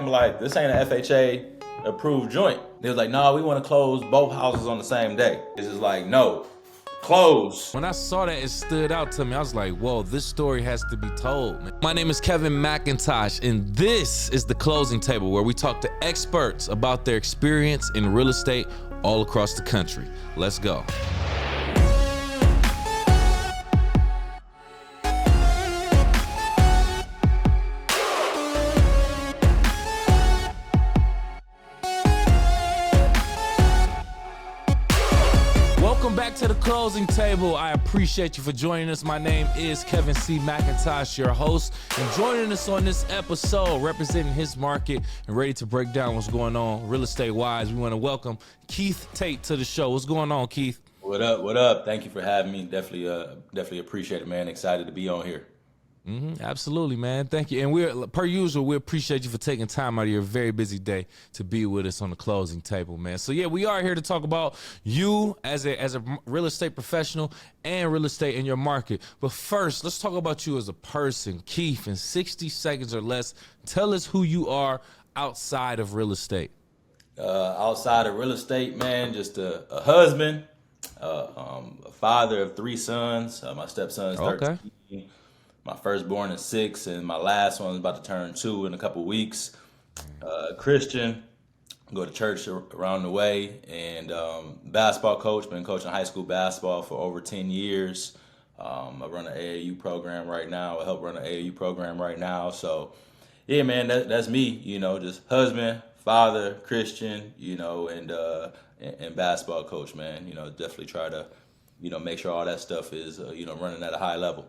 I'm like, this ain't an FHA approved joint. They was like, no, we want to close both houses on the same day. It's just like, no, close. When I saw that, it stood out to me. I was like, whoa, this story has to be told, man. My name is Kevin McIntosh, and this is The Closing Table, where we talk to experts about their experience in real estate all across the country. Let's go. Welcome back to The Closing Table. I appreciate you for joining us. My name is Kevin C. McIntosh, your host, and joining us on this episode, representing his market and ready to break down what's going on real estate-wise, we want to welcome Keith Tate to the show. What's going on, Keith? What up? What up? Thank you for having me. Definitely appreciate it, man. Excited to be on here. Absolutely, man. Thank you. And we're, per usual, we appreciate you for taking time out of your very busy day to be with us on The Closing Table, man. So yeah, we are here to talk about you as a real estate professional and real estate in your market. But first, let's talk about you as a person. Keith, in 60 seconds or less, tell us who you are outside of real estate. Outside of real estate, man, just a husband, a father of 3 sons. My stepson's 13. Okay. My firstborn is 6, and my last one is about to turn 2 in a couple weeks. Christian, go to church around the way, and basketball coach. Been coaching high school basketball for over 10 years. I run an AAU program right now. I help run an AAU program right now. So, yeah, man, that's me. You know, just husband, father, Christian. You know, and basketball coach, man. You know, definitely try to, make sure all that stuff is, running at a high level.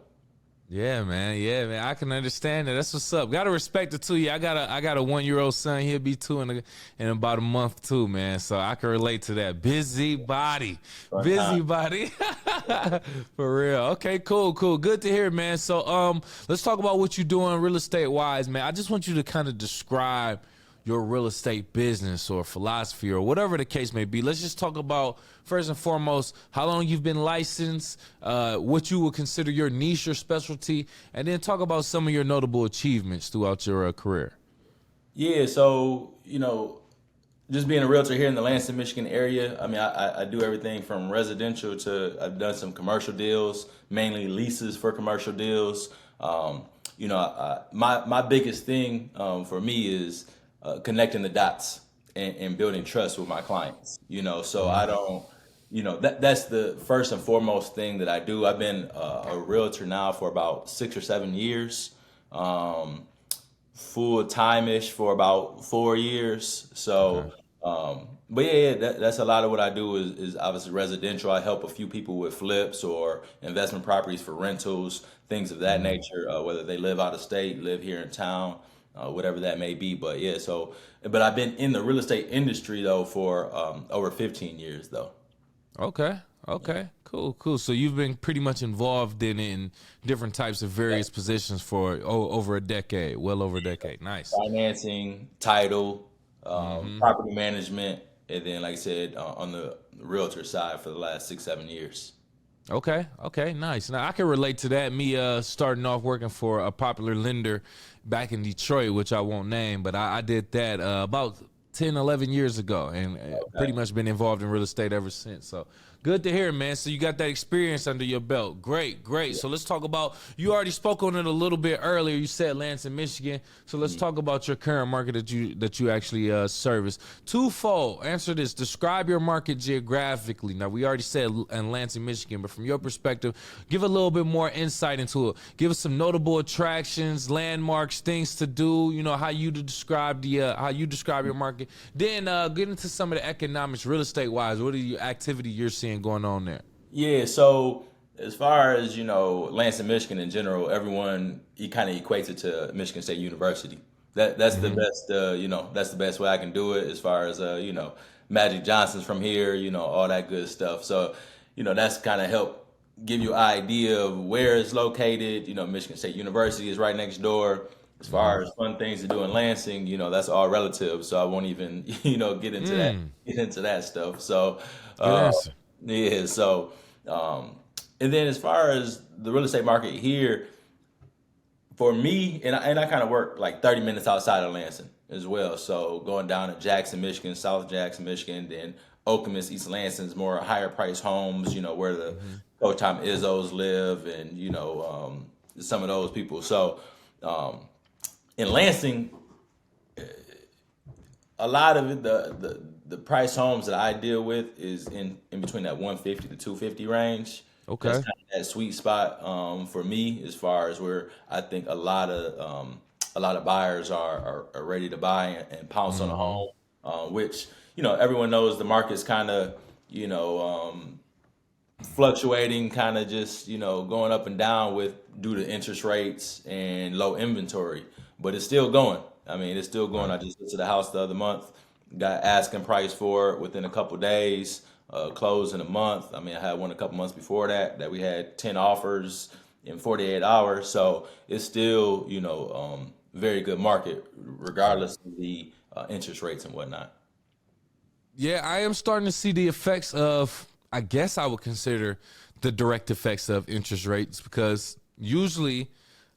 Yeah, man. Yeah, man. I can understand that. That's what's up. Gotta respect it too. Yeah, I got a 1-year-old son. He'll be 2 in about a month too, man. So I can relate to that. Busybody. For real. Okay, cool. Good to hear, man. So let's talk about what you're doing real estate wise, man. I just want you to kind of describe your real estate business or philosophy or whatever the case may be. Let's just talk about, first and foremost, how long you've been licensed, what you would consider your niche or specialty, and then talk about some of your notable achievements throughout your career. Yeah, so, just being a realtor here in the Lansing, Michigan area, I mean, I do everything from residential to I've done some commercial deals, mainly leases for commercial deals. My biggest thing for me is connecting the dots and building trust with my clients. So I don't, that's the first and foremost thing that I do. I've been a realtor now for about 6 or 7 years, full time-ish for about 4 years. So, but yeah, that's a lot of what I do is obviously residential. I help a few people with flips or investment properties for rentals, things of that nature, whether they live out of state, live here in town, whatever that may be. But yeah, but I've been in the real estate industry though for over 15 years though. Okay. Cool. So you've been pretty much involved in different types of various positions for over a decade, well over a decade. Nice. Financing, title, property management, and then like I said, on the realtor side for the last 6-7 years. Okay, nice. Now I can relate to that. Me starting off working for a popular lender back in Detroit, which I won't name, but I did that about 10, 11 years ago, and pretty much been involved in real estate ever since. So good to hear, man. So you got that experience under your belt. Great. So let's talk about, you already spoke on it a little bit earlier. You said Lansing, Michigan. So let's talk about your current market that you actually service. Twofold. Answer this. Describe your market geographically. Now, we already said in Lansing, Michigan, but from your perspective, give a little bit more insight into it. Give us some notable attractions, landmarks, things to do, how you describe your market. Then get into some of the economics, real estate wise. What are your activity you're seeing going on there? Yeah, so as far as, Lansing, Michigan in general, everyone, he kind of equates it to Michigan State University. That's the best, that's the best way I can do it as far as, Magic Johnson's from here, all that good stuff. So, that's kind of help give you an idea of where it's located. Michigan State University is right next door. As far as fun things to do in Lansing, that's all relative. So I won't even, get into that stuff. So, yeah. So, and then as far as the real estate market here, for me, and I kind of work like 30 minutes outside of Lansing. as well. So going down to Jackson, Michigan, South Jackson, Michigan, then Okemos, East Lansing's more higher price homes, where the Coach Tom Izzos live and, some of those people. So um, in Lansing, a lot of it, the price homes that I deal with is in between that 150 to 250 range. That's Okay. kind of that sweet spot for me, as far as where I think a lot of buyers are ready to buy and pounce on a Mm-hmm. home, which everyone knows the market's kind of you know um, fluctuating, kind of just going up and down with due to interest rates and low inventory, but it's still going. I mean, it's still going. Right. I just went to the house the other month, got asking price for it within a couple days, closed in a month. I mean, I had one a couple months before that we had 10 offers in 48 hours. So it's still very good market regardless of the interest rates and whatnot. Yeah, I am starting to see the effects of, I guess I would consider the direct effects of interest rates because usually,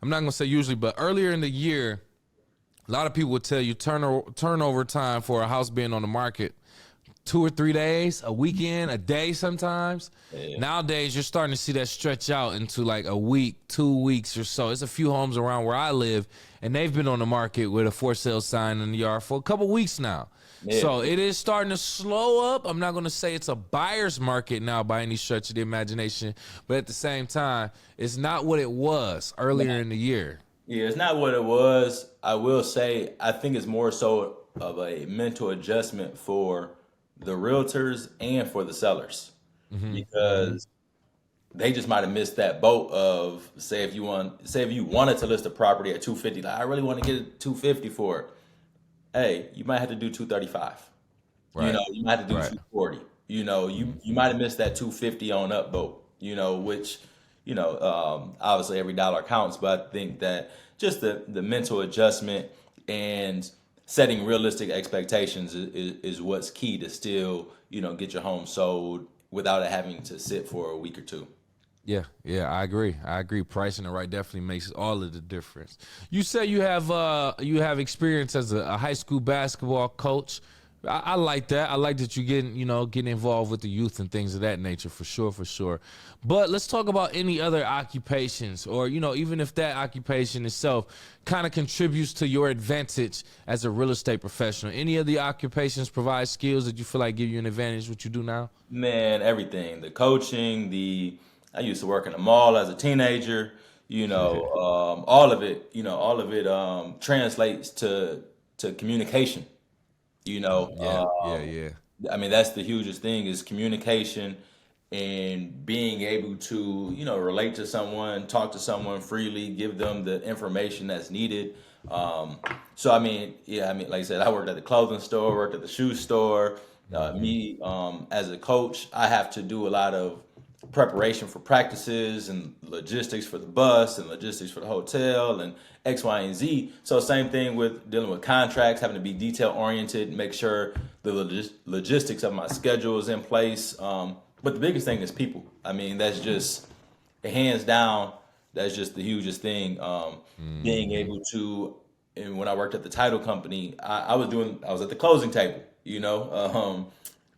I'm not going to say usually, but earlier in the year, a lot of people would tell you turnover time for a house being on the market 2 or 3 days, a weekend, a day sometimes. Yeah. Nowadays, you're starting to see that stretch out into like a week, 2 weeks or so. It's a few homes around where I live, and they've been on the market with a for sale sign in the yard for a couple weeks now. Yeah. So it is starting to slow up. I'm not going to say it's a buyer's market now by any stretch of the imagination, but at the same time, it's not what it was earlier in the year. Yeah, it's not what it was. I will say, I think it's more so of a mental adjustment for the realtors and for the sellers, Hmm. because they just might have missed that boat of, say if you wanted to list a property at 250, like I really want to get it 250 for it. Hey, you might have to do 235. Right, You might have to do right. 240. You might have missed that 250 on up boat, which, obviously every dollar counts, but I think that just the mental adjustment and setting realistic expectations is what's key to still, get your home sold without it having to sit for a week or two. Yeah, yeah, I agree. I agree. Pricing it right definitely makes all of the difference. You say you have experience as a high school basketball coach. I like that. I like that you getting involved with the youth and things of that nature for sure, for sure. But let's talk about any other occupations, or even if that occupation itself kind of contributes to your advantage as a real estate professional. Any of the occupations provide skills that you feel like give you an advantage what you do now? Man, everything. The coaching, I used to work in a mall as a teenager, all of it translates to communication. You know, Yeah, yeah, yeah. I mean, that's the hugest thing is communication and being able to, relate to someone, talk to someone freely, give them the information that's needed. So, I mean, yeah, I mean, like I said, I worked at the clothing store, worked at the shoe store. Hmm. Me, as a coach, I have to do a lot of preparation for practices and logistics for the bus and logistics for the hotel and X, Y, and Z. So same thing with dealing with contracts, having to be detail oriented, make sure the logistics of my schedule is in place. But the biggest thing is people. I mean, that's just hands down. That's just the hugest thing. Being Hmm. able to, and when I worked at the title company, I was at the closing table, Come on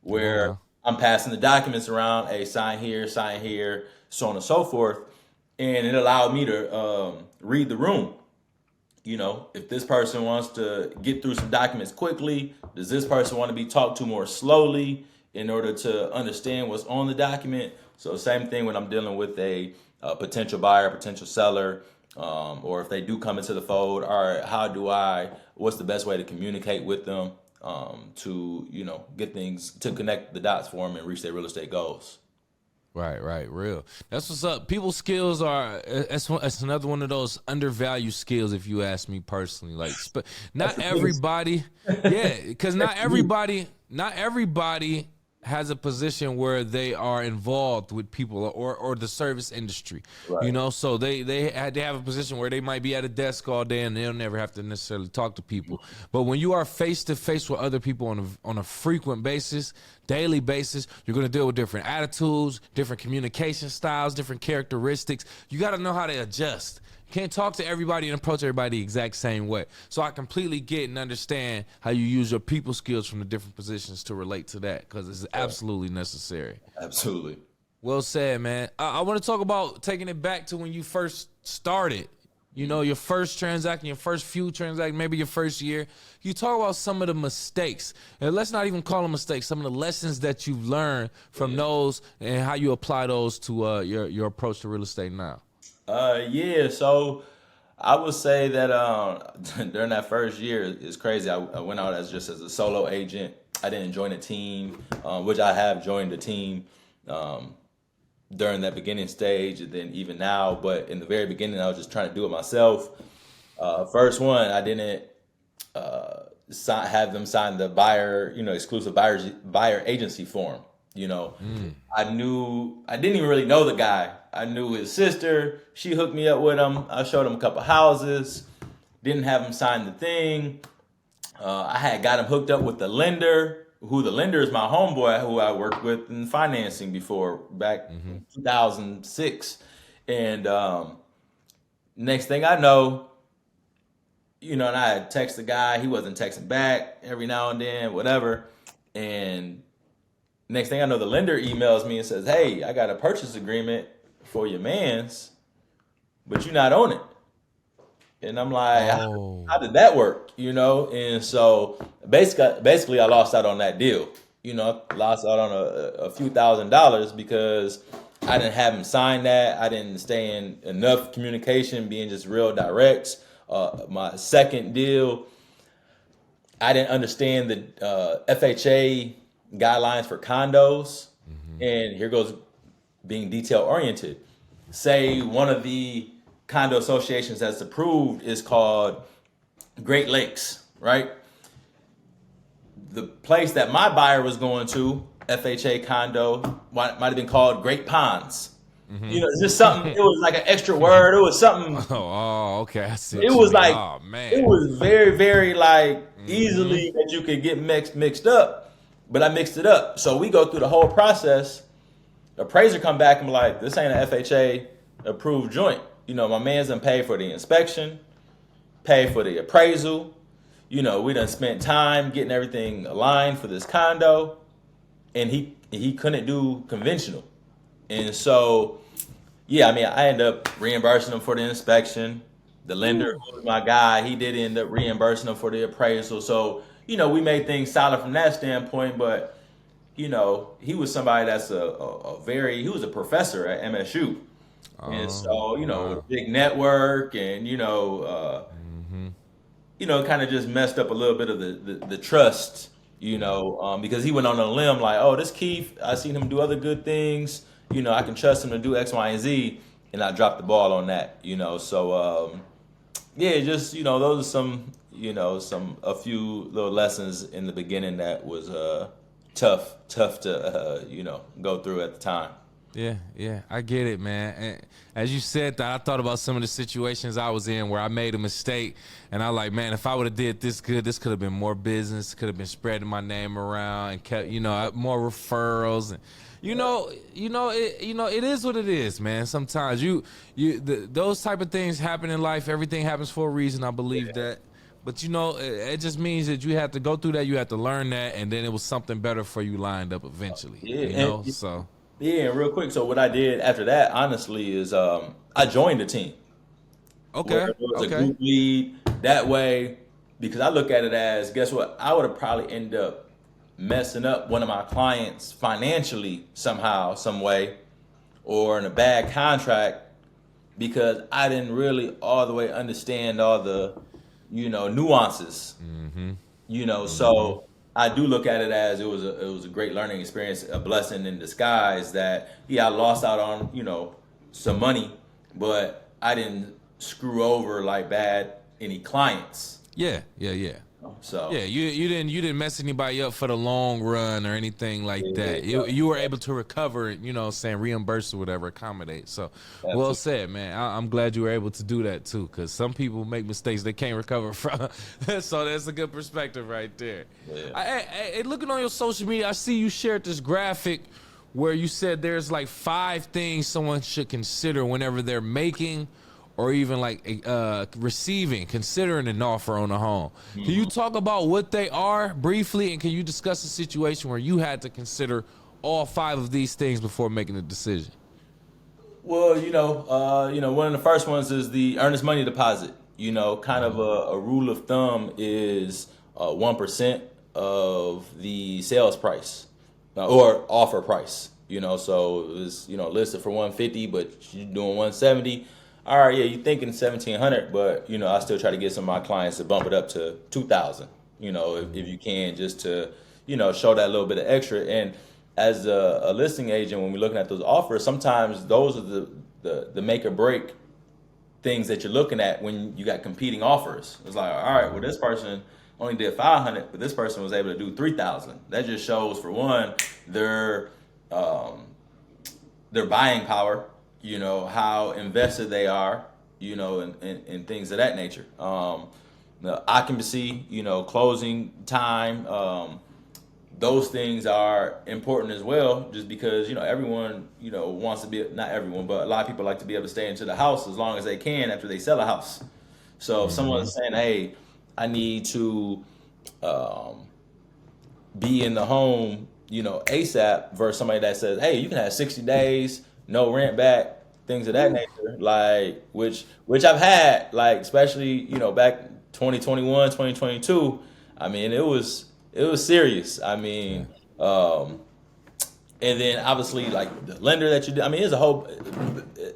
where now. I'm passing the documents around, hey, sign here, so on and so forth. And it allowed me to read the room. If this person wants to get through some documents quickly, does this person want to be talked to more slowly in order to understand what's on the document? So, same thing when I'm dealing with a potential buyer, potential seller, or if they do come into the fold, all right, what's the best way to communicate with them to, get things to connect the dots for them and reach their real estate goals? Right, right, real. That's what's up. People's skills are that's another one of those undervalued skills, if you ask me personally. Like, That's not the biggest. everybody, yeah, because That's the youth. not everybody has a position where they are involved with people or the service industry. Right. So they have a position where they might be at a desk all day and they'll never have to necessarily talk to people. But when you are face to face with other people on a frequent basis, daily basis, you're going to deal with different attitudes, different communication styles, different characteristics. You got to know how to adjust. can't talk to everybody and approach everybody the exact same way. So I completely get and understand how you use your people skills from the different positions to relate to that, because it's absolutely necessary. Absolutely. Well said, man. I want to talk about taking it back to when you first started. You know, your first transaction, your first few transactions, maybe your first year. You talk about some of the mistakes. And let's not even call them mistakes. Some of the lessons that you've learned from those and how you apply those to your approach to real estate now. Yeah. So I would say that during that first year, it's crazy. I went out as just as a solo agent. I didn't join a team, which I have joined a team during that beginning stage, and then even now. But in the very beginning, I was just trying to do it myself. First one, I didn't have them sign the buyer, exclusive buyer agency form. I didn't even really know the guy. I knew his sister. She hooked me up with him. I showed him a couple houses. Didn't have him sign the thing. I had got him hooked up with the lender, who the lender is my homeboy who I worked with in financing before back in 2006. And next thing I know, and I had text the guy. He wasn't texting back every now and then, whatever. And next thing I know, the lender emails me and says, "Hey, I got a purchase agreement for your man's, but you're not on it." And I'm like, how did that work? And so basically I lost out on that deal. I lost out on a few $1,000s because I didn't have him sign that. I didn't stay in enough communication, being just real direct. My second deal, I didn't understand the FHA guidelines for condos. And here goes being detail oriented. Say one of the condo associations that's approved is called Great Lakes, right? The place that my buyer was going to, FHA condo, might have been called Great Ponds. It's just something. It was like an extra word. It was something. Okay. I see It was like, oh man, it was very, very like easily that you could get mixed up. But I mixed it up. So we go through the whole process. Appraiser come back and be like, "This ain't an FHA approved joint." My man's done paid for the inspection, paid for the appraisal. We done spent time getting everything aligned for this condo, and he couldn't do conventional. And so, I ended up reimbursing him for the inspection. The lender, who was my guy, he did end up reimbursing him for the appraisal. So, we made things solid from that standpoint. But, he was somebody that's he was a professor at MSU. And so, wow. big network and, kind of just messed up a little bit of the trust, because he went on a limb like, "Oh, this Keith, I seen him do other good things. I can trust him to do X, Y, and Z." And I dropped the ball on that, So, just, those are some, a few little lessons in the beginning that was tough to, go through at the time. Yeah, I get it, man. And as you said that, I thought about some of the situations I was in where I made a mistake, and I like, man, if I would have did this good, this could have been more business, could have been spreading my name around and kept, more referrals, and it is what it is, man. Sometimes those type of things happen in life. Everything happens for a reason. I believe that. But it just means that you have to go through that, you have to learn that, and then it was something better for you lined up eventually. So. Yeah, and real quick. So what I did after that, honestly, is I joined the team. Okay. Where there was a group lead that way, because I look at it as, guess what? I would have probably ended up messing up one of my clients financially somehow, some way, or in a bad contract because I didn't really all the way understand all the, nuances. So I do look at it as it was a great learning experience, a blessing in disguise that, I lost out on, some money, but I didn't screw over like bad any clients. Yeah. So yeah, you didn't mess anybody up for the long run or anything like that. You were able to recover, saying reimburse or whatever, accommodate. So well said, man. I'm glad you were able to do that too, because some people make mistakes they can't recover from. So that's a good perspective right there. I looking on your social media, I see you shared this graphic where you said there's like 5 things someone should consider whenever they're making or even like receiving, considering an offer on a home. Can you talk about what they are briefly, and can you discuss a situation where you had to consider all 5 of these things before making a decision? Well, one of the first ones is the earnest money deposit. Kind of a rule of thumb is 1% of the sales price or offer price. So it's listed for 150, but you're doing 170. All right, yeah, you're thinking 1,700, but I still try to get some of my clients to bump it up to 2,000. If you can, just to show that little bit of extra. And as a listing agent, when we're looking at those offers, sometimes those are the make or break things that you're looking at when you got competing offers. It's like, all right, well, this person only did 500, but this person was able to do 3,000. That just shows, for one, their buying power, how invested they are, and things of that nature. The occupancy, closing time, those things are important as well, just because everyone wants to be, not everyone, but a lot of people like to be able to stay into the house as long as they can after they sell a house. So if someone's saying, hey, I need to be in the home ASAP, versus somebody that says, hey, you can have 60 days, no rent back, things of that nature, like which I've had, like, especially back 2021, 2022. I mean, it was serious. I mean, and then obviously, like, the lender that you do. I mean,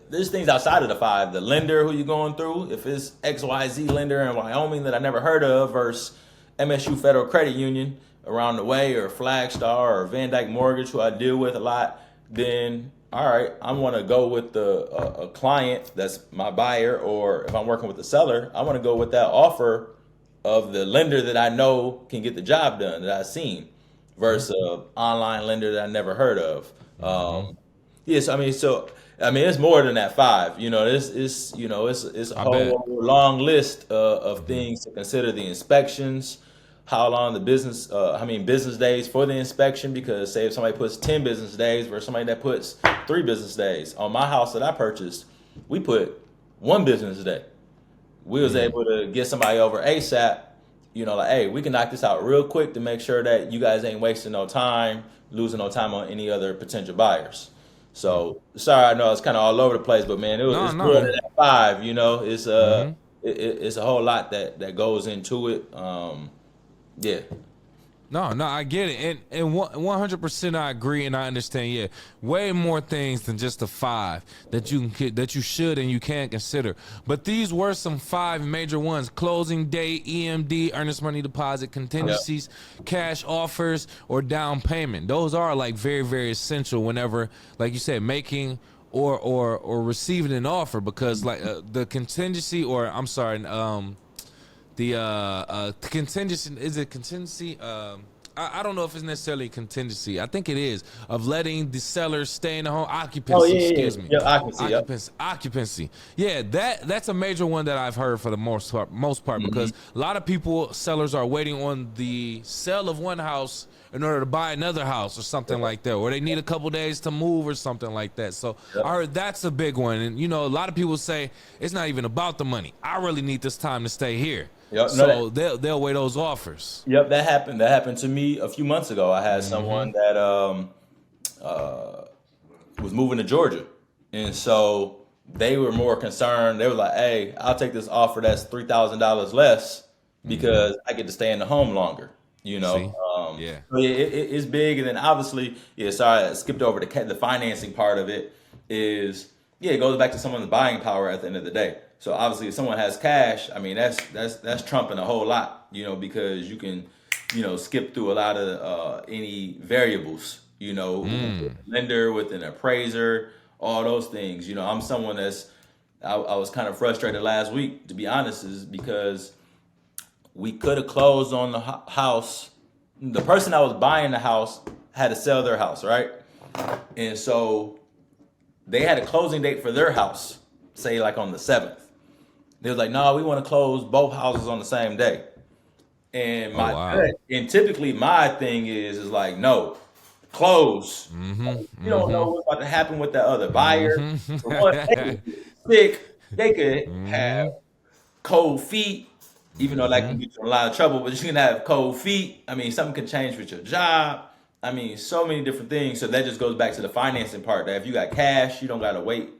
there's things outside of the 5. The lender who you're going through, if it's XYZ lender in Wyoming that I never heard of, versus MSU Federal Credit Union around the way, or Flagstar or Van Dyke Mortgage, who I deal with a lot, then all right, I want to go with a client that's my buyer, or if I'm working with the seller, I want to go with that offer of the lender that I know can get the job done, that I've seen, versus an online lender that I never heard of. Yes, I mean, it's more than that 5. It's a I bet. whole long list of things to consider: the inspections, how long the business, business days for the inspection. Because say if somebody puts 10 business days versus somebody that puts 3 business days. On my house that I purchased, we put 1 business day. We was able to get somebody over ASAP. Like, hey, we can knock this out real quick to make sure that you guys ain't wasting no time, losing no time on any other potential buyers. So sorry, I know it's kind of all over the place, but man, it's more than that 5. It's a whole lot that goes into it. Yeah. No, I get it, and 100% I agree, and I understand. Yeah, way more things than just the 5 that you should and you can consider. But these were some 5 major ones: closing date, EMD, earnest money deposit, contingencies, cash offers, or down payment. Those are like very, very essential whenever, like you said, making or receiving an offer, because like the contingency, or I'm sorry, the contingency, is it contingency? I don't know if it's necessarily contingency. I think it is, of letting the seller stay in the home. Occupancy, Oh yeah, excuse me. yeah, occupancy. Yep. Occupancy. Yeah, that's a major one that I've heard for the most part, because a lot of people, sellers, are waiting on the sale of one house in order to buy another house or something like that, or they need a couple days to move or something like that. So I heard that's a big one. And a lot of people say it's not even about the money. I really need this time to stay here. Yep. So they'll weigh those offers. Yep, that happened. That happened to me a few months ago. I had someone that was moving to Georgia, and so they were more concerned. They were like, "Hey, I'll take this offer that's $3,000 less because I get to stay in the home longer." See? Yeah. So yeah, it's big, and then obviously, yeah. Sorry, I skipped over the financing part of it. Is, yeah, it goes back to someone's buying power at the end of the day. So obviously, if someone has cash, I mean, that's trumping a whole lot, because you can, skip through a lot of any variables, with a lender, with an appraiser, all those things. I'm someone I was kind of frustrated last week, to be honest, is because we could have closed on the house. The person that was buying the house had to sell their house, right? And so they had a closing date for their house, say like on the 7th. They was like, no, we want to close both houses on the same day. And and typically my thing is like, no, close. You don't know what's about to happen with that other buyer. For one, they could be sick. They could have Mm-hmm. cold feet, even though that Mm-hmm. can get you in a lot of trouble, but you can have cold feet. I mean, something can change with your job. I mean, so many different things. So that just goes back to the financing part that if you got cash, you don't got to wait,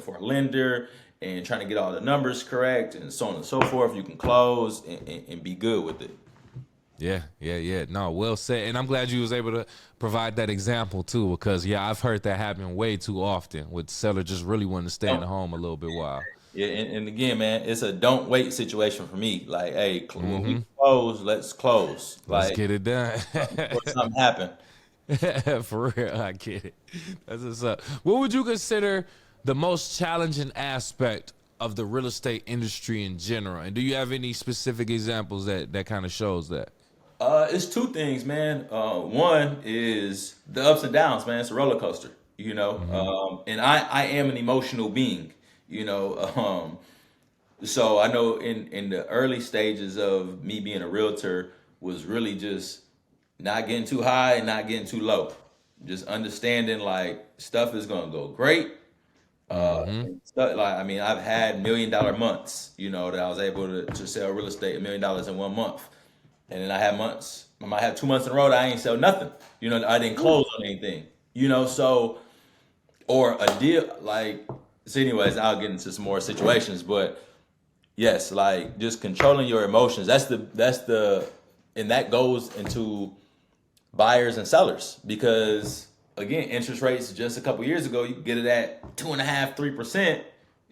for a lender and trying to get all the numbers correct and so on and so forth. You can close and be good with it. Yeah, yeah, yeah. No, well said. And I'm glad you was able to provide that example too, because yeah, I've heard that happen way too often with sellers just really wanting to stay in the Don't, home a little bit while. yeah, and again, man, it's a don't wait situation for me. Like, hey, when we Mm-hmm. close, let's close. Let's Like, get it done. before something happen. For real, I get it. That's what's up. What would you consider the most challenging aspect of the real estate industry in general? And do you have any specific examples that kind of shows that? It's two things, man. One is the ups and downs, man. It's a roller coaster, Mm-hmm. And I am an emotional being, you know. So I know in the early stages of me being a realtor was really just not getting too high and not getting too low. Just understanding like stuff is gonna go great. Mm-hmm. Stuff, like I mean, I've had $1 million months, that I was able to sell real estate $1 million in 1 month. And then I had months, I might have 2 months in a row that I ain't sell nothing. I didn't close on anything. So or a deal like so anyways, I'll get into some more situations, but yes, like just controlling your emotions. That's the and that goes into buyers and sellers because again, interest rates just a couple years ago, you could get it at 2.5, 3%,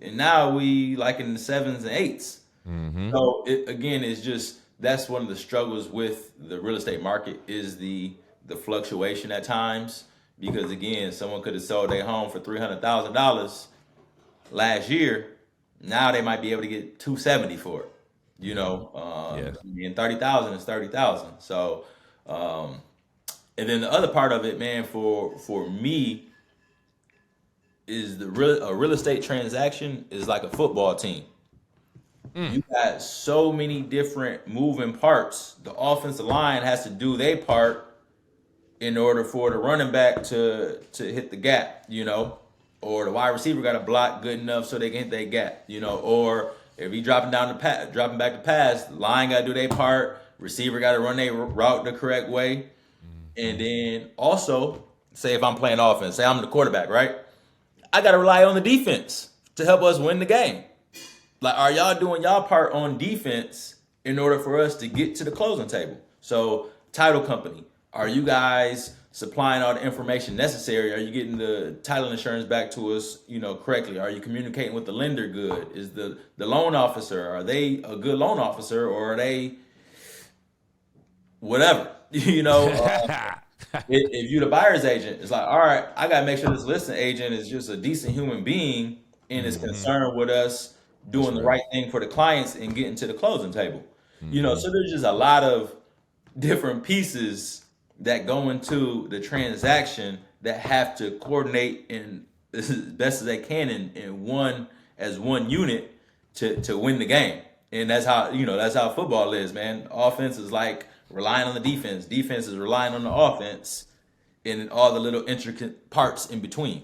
and now we like in the sevens and eights. Mm-hmm. So it again is just that's one of the struggles with the real estate market is the fluctuation at times because again someone could have sold their home for $300,000 last year. Now they might be able to get 270 for it. Yeah. And 30,000 is 30,000. So um, and then the other part of it, man, for me is a real estate transaction is like a football team. You got so many different moving parts. The offensive line has to do their part in order for the running back to hit the gap, or the wide receiver got to block good enough so they can hit their gap, or if he dropping back to pass, the line got to do their part, receiver got to run their route the correct way, and then also say if I'm playing offense, say I'm the quarterback, right? I got to rely on the defense to help us win the game. Like, are y'all doing y'all part on defense in order for us to get to the closing table? So, title company, are you guys supplying all the information necessary? Are you getting the title insurance back to us, correctly? Are you communicating with the lender good? Is the loan officer, are they a good loan officer or are they whatever? If you the buyer's agent, it's like, all right, I gotta make sure this listing agent is just a decent human being and is Mm-hmm. concerned with us That's doing the real. right thing for the clients and getting to the closing table. Mm-hmm. So there's just a lot of different pieces that go into the transaction that have to coordinate in as best as they can in one as one unit to win the game. And that's how football is, man. Offense is like relying on the defense. Defense is relying on the offense and all the little intricate parts in between.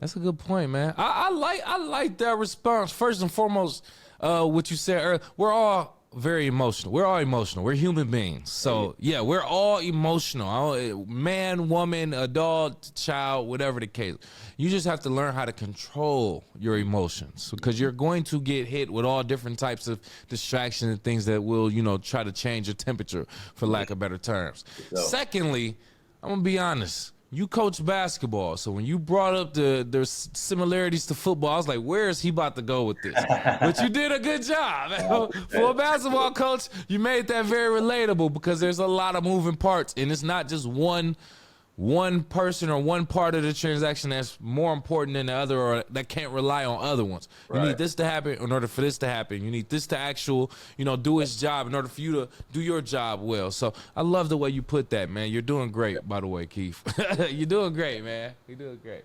That's a good point, man. I like that response. First and foremost, what you said earlier, we're all very emotional. We're all emotional. We're human beings. So yeah, we're all emotional. Man, woman, adult, child, whatever the case. You just have to learn how to control your emotions because you're going to get hit with all different types of distractions and things that will, try to change your temperature, for lack of better terms. So Secondly, I'm gonna be honest. You coach basketball, so when you brought up there's similarities to football, I was like, where is he about to go with this? But you did a good job. For a basketball coach, you made that very relatable because there's a lot of moving parts, and it's not just one person or one part of the transaction that's more important than the other or that can't rely on other ones. You need right. this to happen in order for this to happen. You need this to do its job in order for you to do your job well. So I love the way you put that, man. You're doing great, by the way, Keith. You're doing great, man. You're doing great.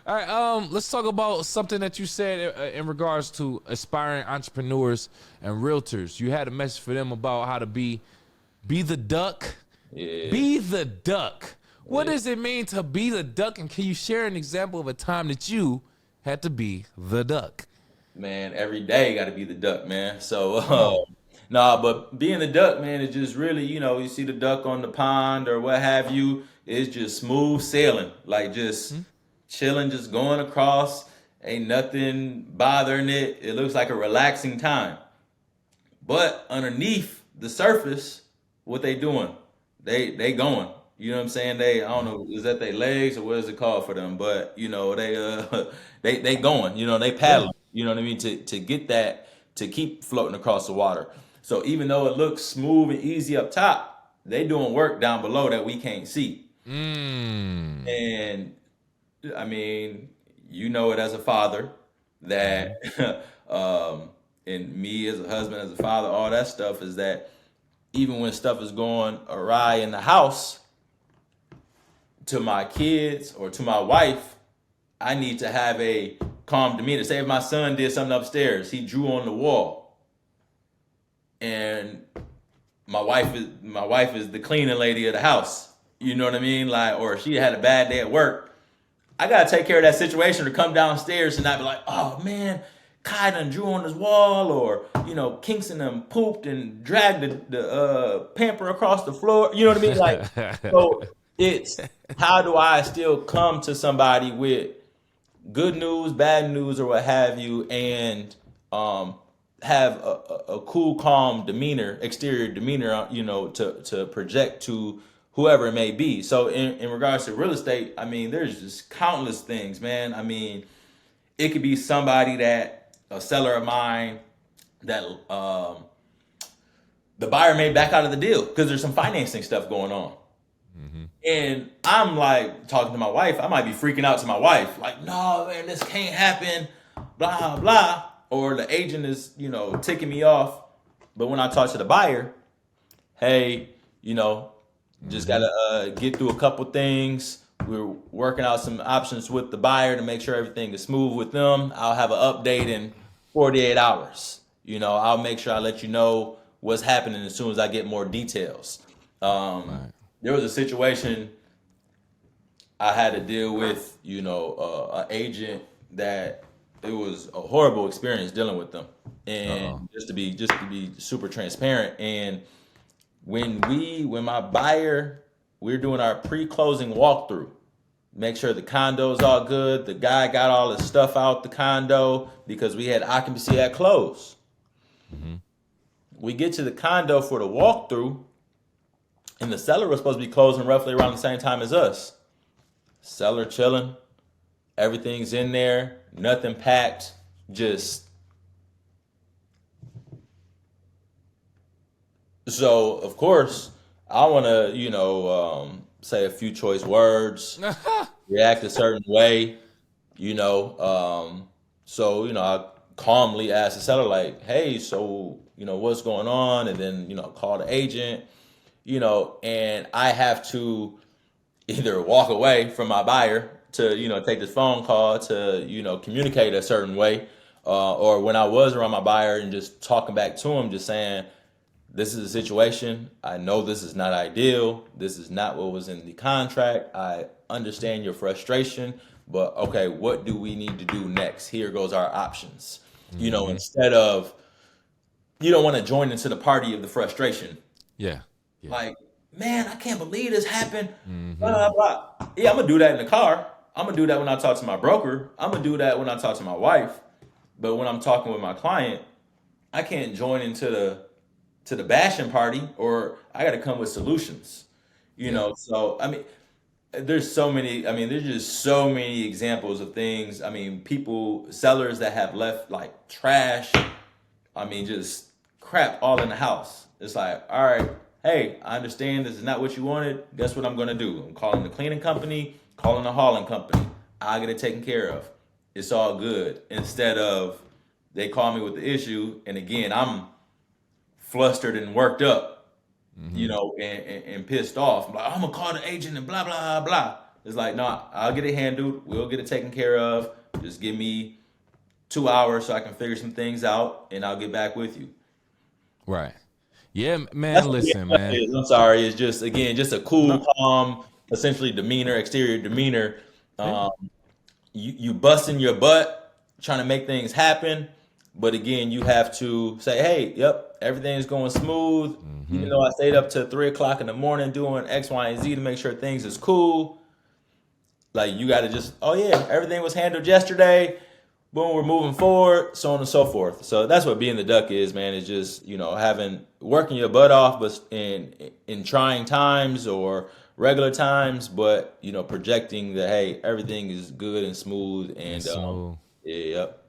All right, let's talk about something that you said in regards to aspiring entrepreneurs and realtors. You had a message for them about how to be the duck. Yeah. Be the duck. What does it mean to be the duck? And can you share an example of a time that you had to be the duck? Man, every day got to be the duck, man. So, Come on. nah, but being the duck, man, is just really, you see the duck on the pond or what have you. It's just smooth sailing, like just Hmm? chilling, just going across. Ain't nothing bothering it. It looks like a relaxing time. But underneath the surface, what they doing? They going. You know what I'm saying? I don't know, is that their legs or what is it called for them? But they they going, they Yeah. paddling, you know what I mean, to get that to keep floating across the water. So even though it looks smooth and easy up top, they doing work down below that we can't see. Mm. And I mean, you know it as a father that Mm-hmm. um and me as a husband, as a father, all that stuff is that even when stuff is going awry in the house, to my kids or to my wife, I need to have a calm demeanor. Say if my son did something upstairs, he drew on the wall, and my wife is the cleaning lady of the house. You know what I mean? Like, or she had a bad day at work. I gotta take care of that situation or come downstairs and not be like, oh man, Kai done drew on his wall, or Kingston done pooped and dragged the pamper across the floor. You know what I mean? Like, so it's how do I still come to somebody with good news, bad news, or what have you, and um, have a cool, calm demeanor, exterior demeanor, to project to whoever it may be. So in regards to real estate, I mean, there's just countless things, man. I mean, it could be somebody that a seller of mine that the buyer may back out of the deal because there's some financing stuff going on. Mm-hmm. And I'm like talking to my wife. I might be freaking out to my wife, like, no, man, this can't happen, blah, blah. Or the agent is, ticking me off. But when I talk to the buyer, hey, you know, just Mm-hmm. gotta get through a couple things. We're working out some options with the buyer to make sure everything is smooth with them. I'll have an update in 48 hours. I'll make sure I let you know what's happening as soon as I get more details. Um, Right. there was a situation I had to deal with, an agent that it was a horrible experience dealing with them. Uh-oh. And just to be super transparent, and when my buyer, we're doing our pre-closing walkthrough, make sure the condo's all good. The guy got all his stuff out the condo because we had occupancy at close. Mm-hmm. We get to the condo for the walkthrough, and the seller was supposed to be closing roughly around the same time as us. Seller chilling, everything's in there, nothing packed, just so of course I want to say a few choice words, react a certain way, you know. So I calmly ask the seller like, "Hey, so what's going on?" And then call the agent, and I have to either walk away from my buyer to take this phone call to communicate a certain way, or when I was around my buyer and just talking back to him, just saying, this is a situation. I know this is not ideal. This is not what was in the contract. I understand your frustration, but okay, what do we need to do next? Here goes our options. Mm-hmm. Instead of, you don't want to join into the party of the frustration. Yeah. Yeah. Like, man, I can't believe this happened. Mm-hmm. Blah, blah, blah. Yeah, I'm gonna do that in the car. I'm gonna do that when I talk to my broker. I'm gonna do that when I talk to my wife. But when I'm talking with my client, I can't join into the bashing party, or I got to come with solutions. Yeah. So I mean, there's so many. I mean, there's just so many examples of things. I mean, people, sellers that have left like trash. I mean, just crap all in the house. It's like, all right, hey, I understand this is not what you wanted. Guess what I'm gonna do? I'm calling the cleaning company, calling the hauling company. I'll get it taken care of. It's all good. Instead of they call me with the issue, and again, I'm flustered and worked up, Mm-hmm. and pissed off. I'm like, I'm gonna call the agent and blah blah blah. It's like, no, I'll get it handled. We'll get it taken care of. Just give me 2 hours so I can figure some things out, and I'll get back with you. Right. Yeah, That's man. what Listen, man. is. I'm sorry. It's just again just a cool, No. calm, essentially demeanor, exterior demeanor. Yeah. Um, you busting your butt trying to make things happen. But again, you have to say, hey, yep, everything's going smooth. Hmm. Even though I stayed up to 3 o'clock in the morning doing X, Y, and Z to make sure things is cool. Like you got to just, oh yeah, everything was handled yesterday. Boom, we're moving forward, so on and so forth. So that's what being the duck is, man. Is just having working your butt off, but in trying times or regular times, but projecting that hey, everything is good and smooth, And and smooth. yeah, yep.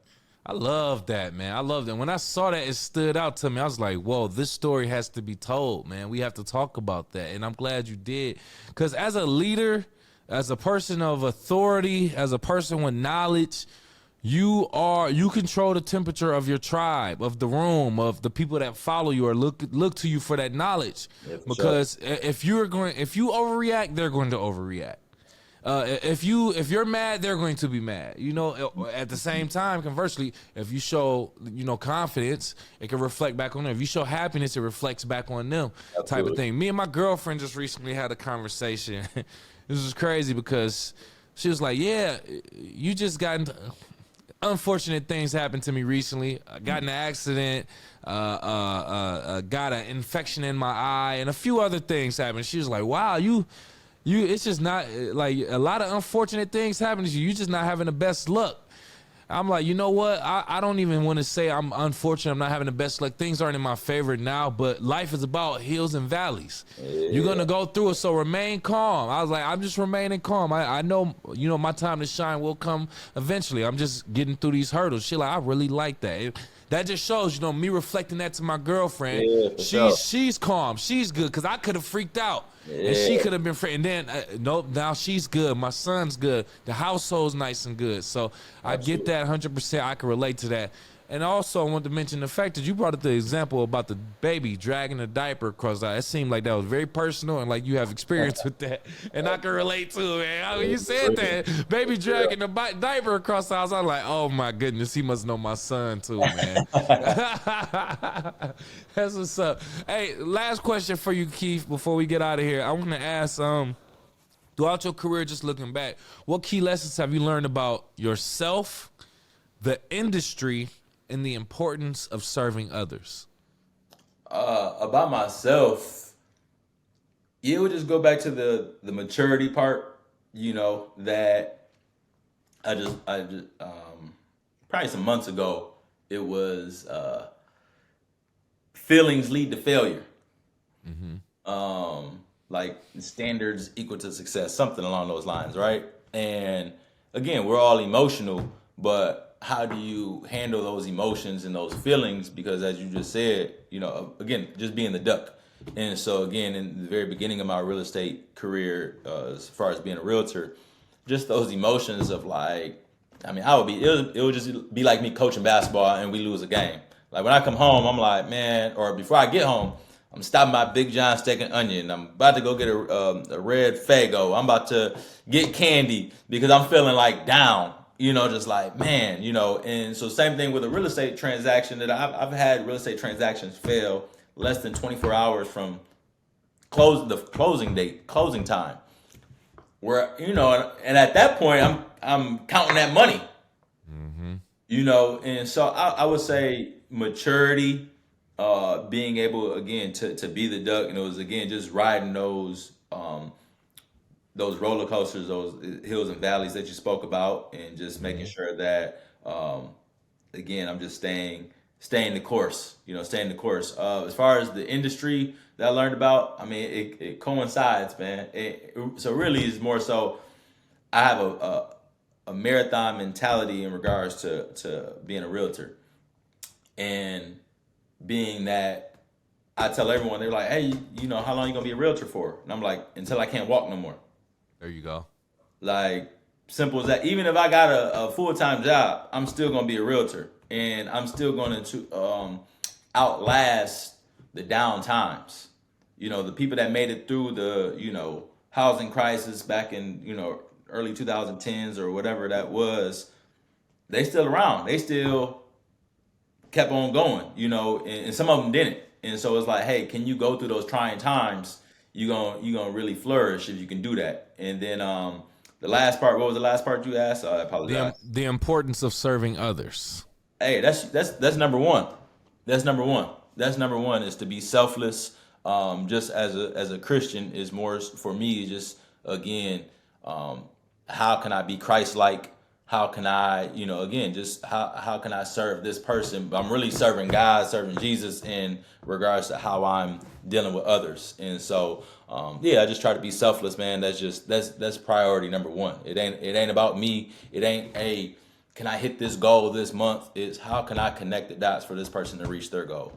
I love that, man. I love that. When I saw that, it stood out to me. I was like, whoa, this story has to be told, man. We have to talk about that. And I'm glad you did. Because as a leader, as a person of authority, as a person with knowledge, you control the temperature of your tribe, of the room, of the people that follow you or look to you for that knowledge. Yeah, for sure. Because if you overreact, they're going to overreact. If you're mad, they're going to be mad. At the same time, conversely, if you show confidence, it can reflect back on them. If you show happiness, it reflects back on them. Type of Absolutely. thing. Me and my girlfriend just recently had a conversation. This was crazy because she was like, "Yeah, you just got into, unfortunate things happened to me recently. I got in an accident, got an infection in my eye, and a few other things happened." She was like, "Wow, you, it's just not like a lot of unfortunate things happen to you. You just not having the best luck." I'm like, you know what? I don't even want to say I'm unfortunate. I'm not having the best luck. Things aren't in my favor now, but life is about hills and valleys. You're Yeah, gonna go through it, so remain calm. I was like, I'm just remaining calm. I know, my time to shine will come eventually. I'm just getting through these hurdles. She like, I really like that. That just shows, me reflecting that to my girlfriend. yeah, for sure. She's calm. She's good because I could have freaked out. And she Yeah, could have been free. And then, nope, now she's good. My son's good. The household's nice and good. So I get absolutely. that 100%. I can relate to that. And also, I want to mention the fact that you brought up the example about the baby dragging a diaper across the eye. It seemed like that was very personal and like you have experience with that. And I can relate to it, man. When Yeah, you for said real. that, baby Yeah. dragging a diaper across the house, I was like, oh my goodness, he must know my son too, man. That's what's up. Hey, last question for you, Keith, before we get out of here. I want to ask, throughout your career, just looking back, what key lessons have you learned about yourself, the industry, and the importance of serving others? About myself, it would just go back to the maturity part. That I just probably some months ago, it was feelings lead to failure. Like standards equal to success, something along those lines, right? And again, we're all emotional, but how do you handle those emotions and those feelings? Because as you just said, again, just being the duck. And so again, in the very beginning of my real estate career, as far as being a realtor, just those emotions of like, I mean, it would just be like me coaching basketball and we lose a game. Like when I come home, I'm like, man, or before I get home, I'm stopping by Big John Steak and Onion. I'm about to go get a red Fago. I'm about to get candy because I'm feeling like down. Just like man. And so same thing with a real estate transaction that I've had real estate transactions fail less than 24 hours from the closing date, closing time. Where and at that point I'm counting that money. And so I would say maturity, being able again to be the duck, and it was again just riding those roller coasters, those hills and valleys that you spoke about, and just making sure that again I'm just staying the course, staying the course. As far as the industry that I learned about, I mean it coincides, man. So really it's more so I have a marathon mentality in regards to being a realtor, and being that I tell everyone, they're like, hey, how long you gonna be a realtor for? And I'm like, until I can't walk no more. There you go. Like simple as that. Even if I got a full time job, I'm still gonna be a realtor, and I'm still going to outlast the down times. The people that made it through the housing crisis back in early 2010s or whatever that was, they still around. They still kept on going, and some of them didn't. And so it's like, hey, can you go through those trying times? You gonna really flourish if you can do that. And then the last part, what was the last part you asked? I apologize. The importance of serving others. Hey, that's number one. That's number one. That's number one is to be selfless. Just as a Christian is more for me. Just again, um, how can I be Christ-like? How can I, again, just how can I serve this person? But I'm really serving God, serving Jesus in regards to how I'm dealing with others. And so, yeah, I just try to be selfless, man. That's priority number one. It ain't about me. It ain't a can I hit this goal this month? It's how can I connect the dots for this person to reach their goal?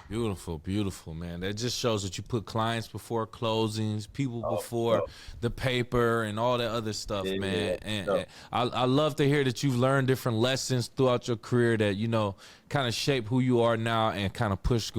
Beautiful, beautiful, man. That just shows that you put clients before closings, people Oh, before no. the paper, and all that other stuff, Yeah, man. And, no. and I love to hear that you've learned different lessons throughout your career that kind of shape who you are now and kind of push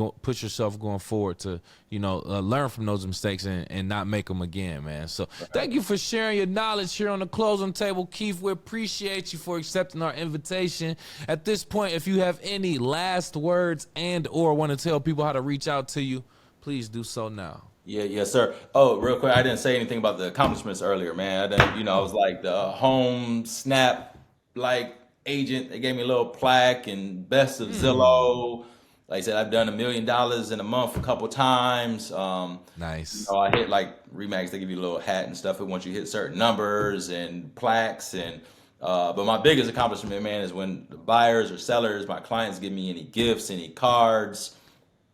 yourself going forward to learn from those mistakes and not make them again, man. So thank you for sharing your knowledge here on the closing table, Keith. We appreciate you for accepting our invitation. At this point, if you have any last words and or want to tell people how to reach out to you, please do so now. Yeah, yes, sir. Oh, real quick, I didn't say anything about the accomplishments earlier, man. I didn't, I was like the home snap like agent. They gave me a little plaque and best of Zillow. Like I said, I've done $1 million in a month a couple times. Nice. I hit like Remax. They give you a little hat and stuff once you hit certain numbers and plaques and. But my biggest accomplishment, man, is when the buyers or sellers, my clients, give me any gifts, any cards,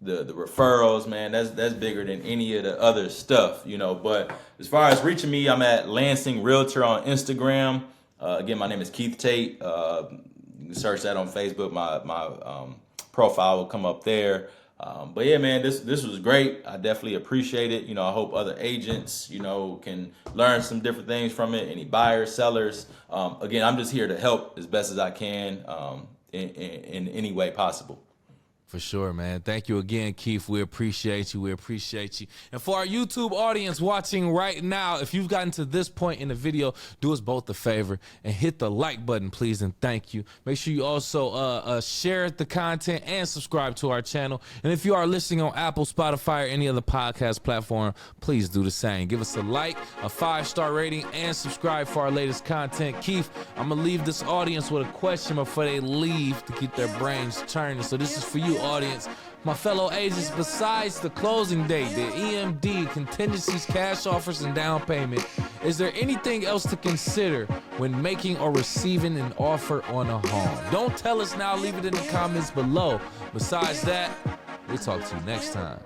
the referrals, man. That's bigger than any of the other stuff. But as far as reaching me, I'm at Lansing Realtor on Instagram. Again, my name is Keith Tate. You can search that on Facebook. My profile will come up there. But yeah, man, this was great. I definitely appreciate it. I hope other agents, can learn some different things from it. Any buyers, sellers. Again, I'm just here to help as best as I can in any way possible. For sure, man. Thank you again, Keith. We appreciate you. We appreciate you. And for our YouTube audience watching right now, if you've gotten to this point in the video, do us both a favor and hit the like button, please, and thank you. Make sure you also share the content and subscribe to our channel. And if you are listening on Apple, Spotify, or any other podcast platform, please do the same. Give us a like, a 5-star rating, and subscribe for our latest content. Keith, I'm going to leave this audience with a question before they leave to keep their brains churning. So this is for you, audience. My fellow agents, besides the closing date, the EMD, contingencies, cash offers, and down payment, is there anything else to consider when making or receiving an offer on a home? Don't tell us now. Leave it in the comments below. Besides that, we'll talk to you next time.